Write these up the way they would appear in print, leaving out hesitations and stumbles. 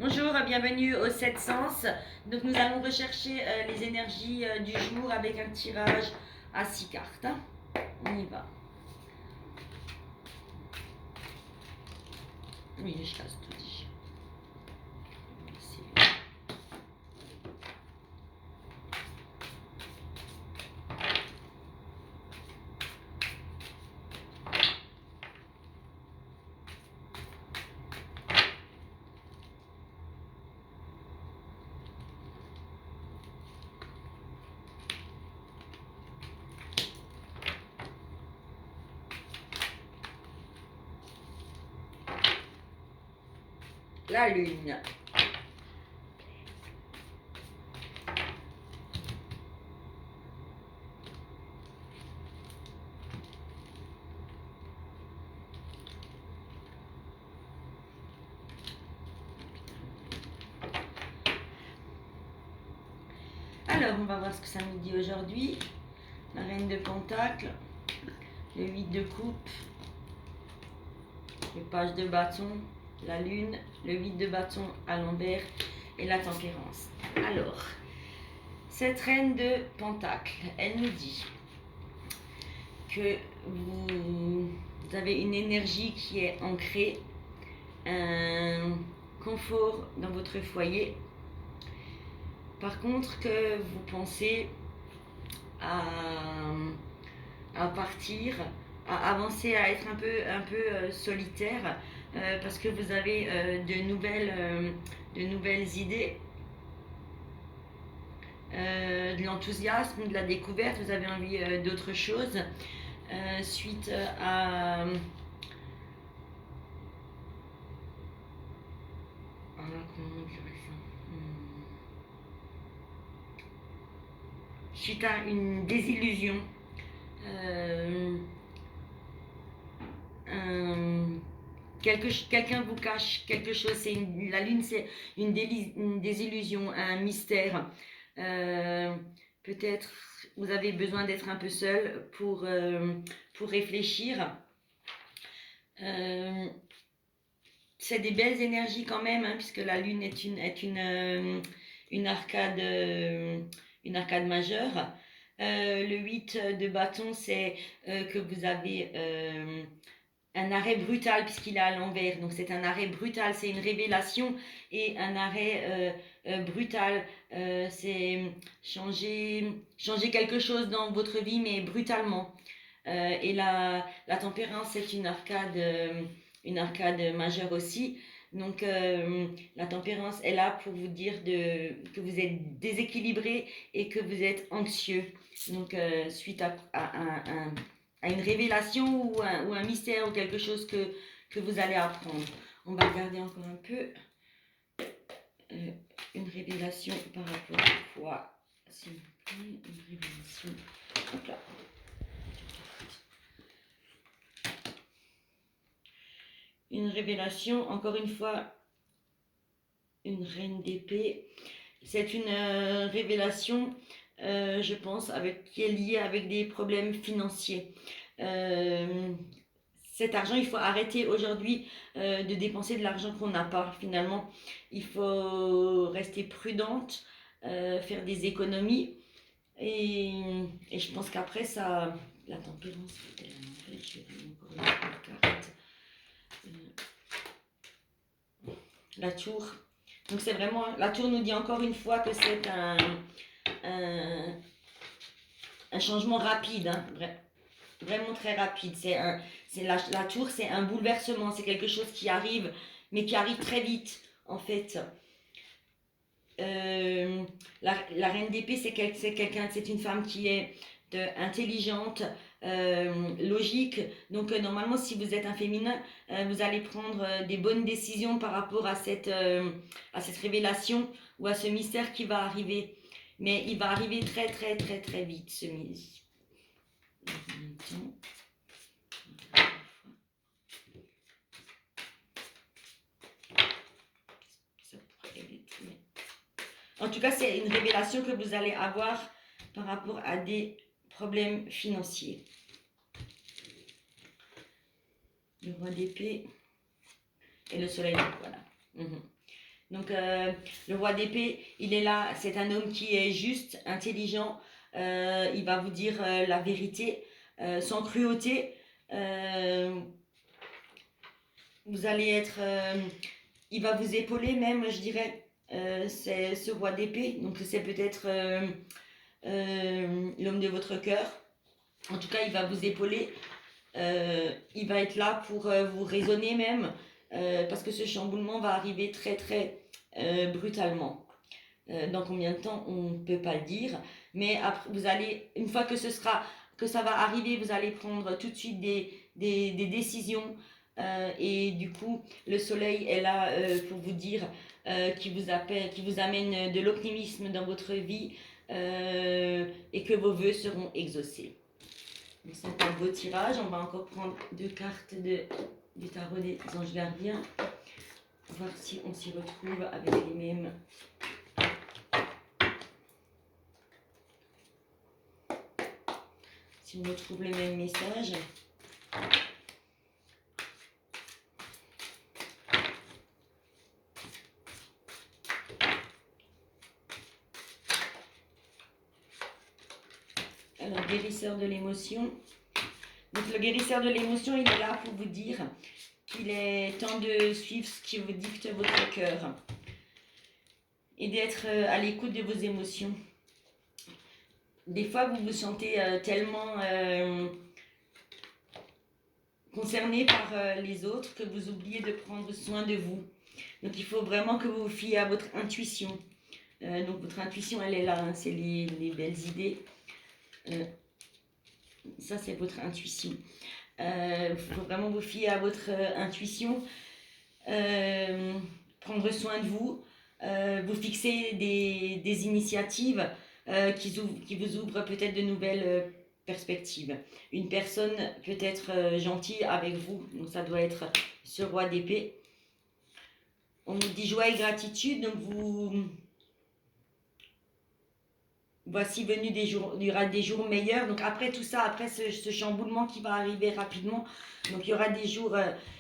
Bonjour, bienvenue au 7 sens. Donc nous allons rechercher les énergies du jour avec un tirage à 6 cartes. On y va. Oui, je casse tout dit. La lune. Alors, on va voir ce que ça nous dit aujourd'hui. La reine de pentacle, le 8 de coupe, le page de bâton, la lune, le 8 de bâton à l'envers et la tempérance. Alors, cette reine de pentacle, elle nous dit que vous avez une énergie qui est ancrée, un confort dans votre foyer. Par contre, que vous pensez à partir, à avancer, à être un peu solitaire, parce que vous avez de nouvelles idées, de l'enthousiasme, de la découverte, vous avez envie d'autre chose, suite à... suite à une désillusion, quelqu'un vous cache quelque chose. La lune, c'est une désillusion, un mystère. Peut-être vous avez besoin d'être un peu seul pour réfléchir. C'est des belles énergies quand même, hein, puisque la lune est une arcade majeure. Le 8 de bâton, c'est que vous avez un arrêt brutal puisqu'il est à l'envers. Donc c'est un arrêt brutal, c'est une révélation et un arrêt brutal. C'est changer quelque chose dans votre vie, mais brutalement. Et la tempérance, c'est une arcade majeure aussi. Donc la tempérance est là pour vous dire que vous êtes déséquilibré et que vous êtes anxieux. Donc suite à une révélation ou un mystère ou quelque chose que vous allez apprendre. On va regarder encore un peu une révélation par rapport à quoi, s'il vous plaît, une révélation. Hop là. Une révélation, encore une fois, une reine d'épée. C'est une révélation, je pense, qui est liée avec des problèmes financiers. Cet argent, il faut arrêter aujourd'hui de dépenser de l'argent qu'on n'a pas, finalement. Il faut rester prudente, faire des économies. Et je pense qu'après, ça... La tempérance, je vais encore une carte. La tour. Donc c'est vraiment... La tour nous dit encore une fois que c'est un changement rapide, hein, vraiment très rapide. La tour, c'est un bouleversement, c'est quelque chose qui arrive, mais qui arrive très vite, en fait. La reine d'épée, c'est une femme qui est intelligente, logique. Donc normalement, si vous êtes un féminin, vous allez prendre des bonnes décisions par rapport à cette révélation ou à ce mystère qui va arriver. Mais il va arriver très très très très vite, ce mystère. En tout cas, c'est une révélation que vous allez avoir par rapport à des problèmes financiers. Le roi d'épée et le soleil, voilà. Donc le roi d'épée, il est là, c'est un homme qui est juste, intelligent, il va vous dire la vérité, sans cruauté. Euh, vous allez être, il va vous épauler même, je dirais. C'est ce roi d'épée, donc c'est peut-être l'homme de votre cœur. En tout cas, il va vous épauler. Il va être là pour vous raisonner même, parce que ce chamboulement va arriver très très brutalement. Dans combien de temps, on ne peut pas le dire, mais après, vous allez, une fois que que ça va arriver, vous allez prendre tout de suite des décisions. Et du coup, le soleil est là pour vous dire, qui vous amène de l'optimisme dans votre vie, et que vos vœux seront exaucés. C'est un beau tirage. On va encore prendre 2 cartes du tarot des anges gardiens. Voir si on s'y retrouve avec les mêmes. Si on retrouve les mêmes messages. Alors, guérisseur de l'émotion. Donc, le guérisseur de l'émotion, il est là pour vous dire qu'il est temps de suivre ce qui vous dicte votre cœur et d'être à l'écoute de vos émotions. Des fois, vous vous sentez tellement concerné par les autres que vous oubliez de prendre soin de vous. Donc, il faut vraiment que vous vous fiez à votre intuition. Donc, votre intuition, elle est là, hein, c'est les belles idées. Ça, c'est votre intuition. Il faut vraiment vous fier à votre intuition, prendre soin de vous, vous fixer des initiatives qui vous ouvrent peut-être de nouvelles perspectives. Une personne peut être gentille avec vous, donc ça doit être ce roi d'épée. On nous dit joie et gratitude, donc voici venu des jours, il y aura des jours meilleurs. Donc après tout ça, après ce chamboulement qui va arriver rapidement, donc il y aura des jours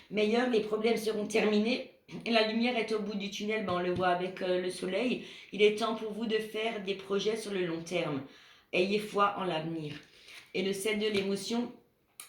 meilleurs, les problèmes seront terminés. Et la lumière est au bout du tunnel, ben on le voit avec le soleil. Il est temps pour vous de faire des projets sur le long terme. Ayez foi en l'avenir. Et le 7 de l'émotion,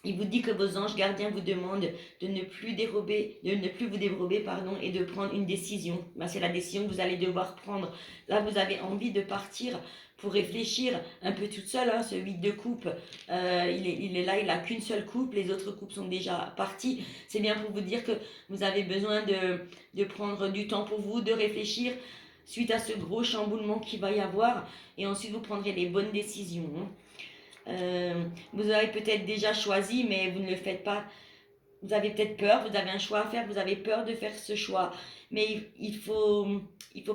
il vous dit que vos anges gardiens vous demandent de ne plus vous dérober, pardon, et de prendre une décision. Ben, c'est la décision que vous allez devoir prendre. Là, vous avez envie de partir pour réfléchir un peu toute seule, hein, ce 8 de coupe, il est là, il n'a qu'une seule coupe, les autres coupes sont déjà parties. C'est bien pour vous dire que vous avez besoin de prendre du temps pour vous, de réfléchir suite à ce gros chamboulement qu'il va y avoir, et ensuite vous prendrez les bonnes décisions. Vous avez peut-être déjà choisi, mais vous ne le faites pas. Vous avez peut-être peur, vous avez un choix à faire, vous avez peur de faire ce choix. Mais il faut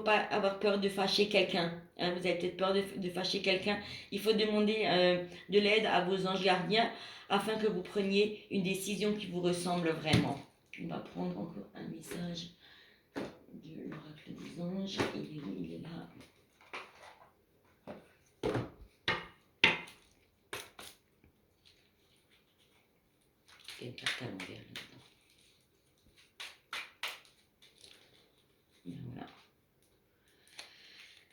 pas avoir peur de fâcher quelqu'un. Hein, vous avez peut-être peur de fâcher quelqu'un. Il faut demander de l'aide à vos anges gardiens afin que vous preniez une décision qui vous ressemble vraiment. On va prendre encore un message de l'oracle des anges. Il est où? Il est là. Il y a une carte à l'envers là-dedans. Voilà.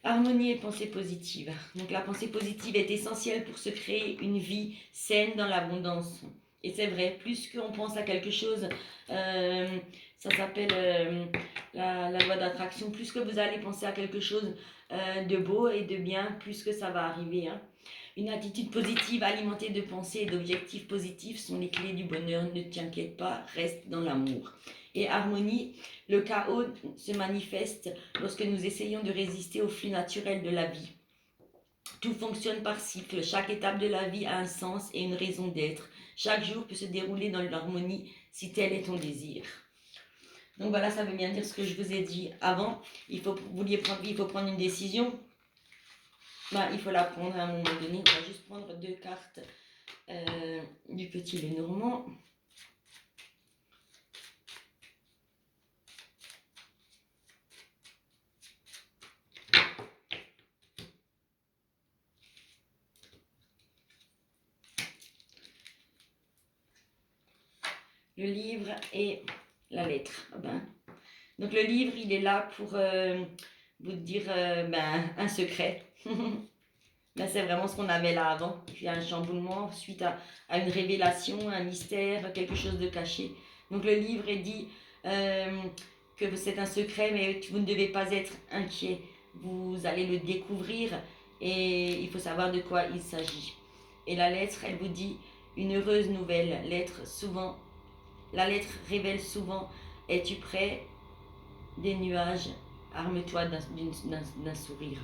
Harmonie et pensée positive. Donc la pensée positive est essentielle pour se créer une vie saine dans l'abondance. Et c'est vrai, plus qu'on pense à quelque chose, ça s'appelle la loi d'attraction, plus que vous allez penser à quelque chose de beau et de bien, plus que ça va arriver. Hein. Une attitude positive alimentée de pensées et d'objectifs positifs sont les clés du bonheur. Ne t'inquiète pas, reste dans l'amour. Et harmonie, le chaos se manifeste lorsque nous essayons de résister au flux naturel de la vie. Tout fonctionne par cycle, chaque étape de la vie a un sens et une raison d'être. Chaque jour peut se dérouler dans l'harmonie si tel est ton désir. Donc voilà, ça veut bien dire ce que je vous ai dit avant. Il faut prendre une décision. Ben, il faut la prendre à un moment donné. On va juste prendre 2 cartes du petit Lenormand. Le livre et la lettre. Ben, Donc le livre, il est là pour vous dire un secret. Ben, c'est vraiment ce qu'on avait là avant. Puis un chamboulement suite à une révélation, un mystère, quelque chose de caché. Donc le livre est dit euh, que c'est un secret, mais vous ne devez pas être inquiet. Vous allez le découvrir et il faut savoir de quoi il s'agit. Et la lettre, elle vous dit une heureuse nouvelle. La lettre révèle souvent: es-tu prêt? Des nuages, arme-toi d'un sourire.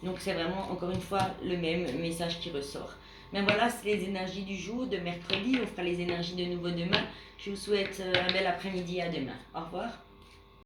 Donc c'est vraiment encore une fois le même message qui ressort. Mais voilà, c'est les énergies du jour de mercredi. On fera les énergies de nouveau demain. Je vous souhaite un bel après-midi. À demain. Au revoir.